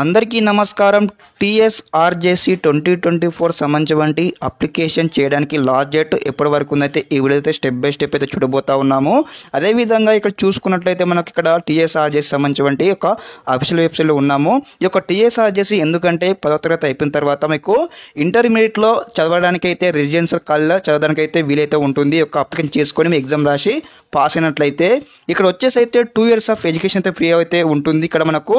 అందరికీ నమస్కారం. టీఎస్ఆర్జేసీ 2024 సంబంధించి అప్లికేషన్ చేయడానికి లాస్ట్ డేట్ ఎప్పటి వరకు ఉందైతే ఈ వీడియో అయితే స్టెప్ బై స్టెప్ అయితే చూడబోతా ఉన్నాము. అదేవిధంగా ఇక్కడ చూసుకున్నట్లయితే మనకి ఇక్కడ టీఎస్ఆర్జేసీ సంబంధించి ఒక అఫీషియల్ వెబ్సైట్లో ఉన్నాము. ఈ యొక్క టీఎస్ఆర్జేసీ ఎందుకంటే 10వ తరగతి అయిపోయిన తర్వాత మీకు ఇంటర్మీడియట్లో చదవడానికి అయితే రెసిడెన్షియల్ కాలేజ్లో చదవడానికి అయితే వీలైతే ఉంటుంది. ఒక అప్లికేషన్ చేసుకొని మీ ఎగ్జామ్ రాసి పాస్ అయినట్లయితే ఇక్కడ వచ్చేసి అయితే 2 years ఆఫ్ ఎడ్యుకేషన్ అయితే ఫ్రీ అయితే ఉంటుంది. ఇక్కడ మనకు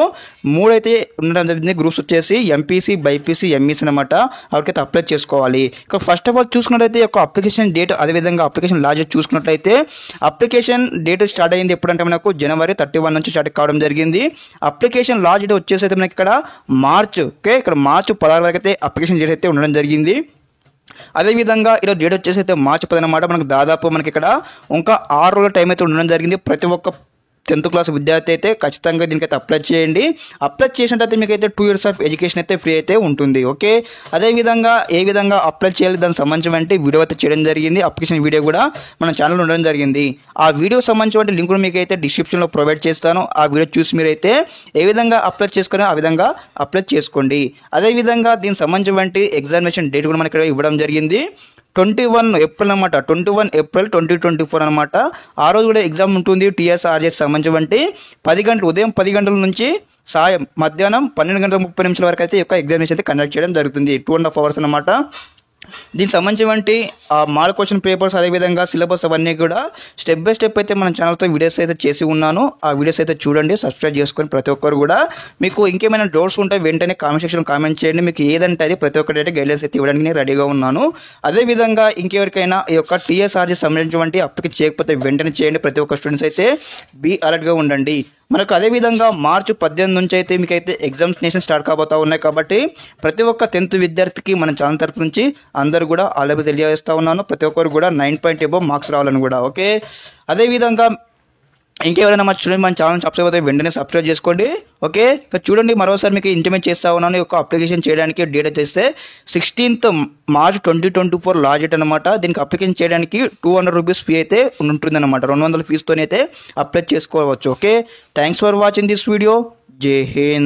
3 అయితే ఉండడం జరిగింది. గ్రూప్స్ వచ్చేసి ఎంపీసీ, బైపీసీ, ఎంఈసీ అనమాట. వాటికైతే అప్లై చేసుకోవాలి. ఇక్కడ ఫస్ట్ ఆఫ్ ఆల్ చూసుకున్నట్లయితే ఒక అప్లికేషన్ డేట్, అదేవిధంగా అప్లికేషన్ లాస్ట్ డేట్ చూసుకున్నట్లయితే అప్లికేషన్ డేట్ స్టార్ట్ అయింది ఎప్పుడంటే మనకు January 31 నుంచి స్టార్ట్ కావడం జరిగింది. అప్లికేషన్ లాస్ట్ డేట్ వచ్చేసి అయితే మనకి ఇక్కడ మార్చ్, ఇక్కడ మార్చ్ 16 వరకు అయితే అప్లికేషన్ డేట్ అయితే ఉండడం జరిగింది. అదేవిధంగా ఈరోజు డేట్ వచ్చేసి అయితే మార్చి 10 అనమాట. మనకు దాదాపు మనకి ఇక్కడ ఇంకా 6 రోజుల టైం అయితే ఉండడం జరిగింది. ప్రతి ఒక్క 10th క్లాస్ విద్యార్థి అయితే ఖచ్చితంగా దీనికైతే అప్లై చేయండి. అప్లై చేసినట్టయితే మీకు అయితే 2 years ఆఫ్ ఎడ్యుకేషన్ అయితే ఫ్రీ అయితే ఉంటుంది. ఓకే, అదేవిధంగా ఏ విధంగా అప్లై చేయాలి దానికి సంబంధించి వీడియో అయితే చేయడం జరిగింది. అప్లికేషన్ వీడియో కూడా మన ఛానల్లో ఉండడం జరిగింది. ఆ వీడియో సంబంధించిన లింక్ కూడా మీకు అయితే డిస్క్రిప్షన్లో ప్రొవైడ్ చేస్తాను. ఆ వీడియో చూసి మీరైతే ఏ విధంగా అప్లై చేసుకుని ఆ విధంగా అప్లై చేసుకోండి. అదేవిధంగా దీనికి సంబంధించి ఎగ్జామినేషన్ డేట్ కూడా మనకి ఇక్కడ ఇవ్వడం జరిగింది. 21 ఏప్రిల్ అనమాట. 21 ఏప్రిల్ 2024 అనమాట. ఆ రోజు కూడా ఎగ్జామ్ ఉంటుంది. టీఎస్ఆర్జేసీ సంబంధించి 10 గంటలు, ఉదయం 10 గంటల నుంచి మధ్యాహ్నం 12:30 వరకు అయితే ఈ యొక్క ఎగ్జామినేషన్ అయితే కండక్ట్ చేయడం జరుగుతుంది. 2.5 hours అనమాట. దీనికి సంబంధించి మోడల్ క్వశ్చన్ పేపర్స్, అదేవిధంగా సిలబస్ అవన్నీ కూడా స్టెప్ బై స్టెప్ అయితే మన ఛానల్తో వీడియోస్ అయితే చేసి ఉన్నాను. ఆ వీడియోస్ అయితే చూడండి, సబ్స్క్రైబ్ చేసుకొని ప్రతి ఒక్కరు కూడా. మీకు ఇంకేమైనా డౌట్స్ ఉంటే వెంటనే కామెంట్ సెక్షన్లో కామెంట్ చేయండి. మీకు ఏదంటే అది ప్రతి ఒక్కటి అయితే గైడ్లైన్స్ అయితే ఇవ్వడానికి నేను రెడీగా ఉన్నాను. అదేవిధంగా ఇంకెవరికైనా ఈ యొక్క టీఎస్ఆర్జీ సంబంధించి అప్లికేషన్ చేయకపోతే వెంటనే చేయండి. ప్రతి ఒక్క స్టూడెంట్స్ అయితే బీ అలర్ట్గా ఉండండి. మనకు అదేవిధంగా మార్చి 18 నుంచి అయితే మీకైతే ఎగ్జామినేషన్ స్టార్ట్ కాబోతూ ఉన్నాయి. కాబట్టి ప్రతి ఒక్క 10th విద్యార్థికి మన ఛానల్ తరపు నుంచి అందరూ కూడా ఆల్ తెలియజేస్తూ ఉన్నాను. ప్రతి ఒక్కరు కూడా 9 above మార్క్స్ రావాలని కూడా. ఓకే, అదేవిధంగా ఇంకెవరైనా మన చూడండి, మన ఛానల్ సబ్స్క్రైబ్ అయితే వెంటనే సబ్స్క్రైబ్ చేసుకోండి. ఓకే, ఇక్కడ చూడండి, మరోసారి మీకు ఇంటిమేట్ చేస్తూ ఉన్నాను. ఒక అప్లికేషన్ చేయడానికి డేట్ వచ్చేస్తే 16th మార్చ్ 2024 లాస్ట్ డేట్ అనమాట. దీనికి అప్లికేషన్ చేయడానికి 200 రూపీస్ ఫీ అయితే ఉంటుంది అనమాట. 200 ఫీజుతోనైతే అప్లై చేసుకోవచ్చు. Okay, thanks for watching this video. జై హింద్.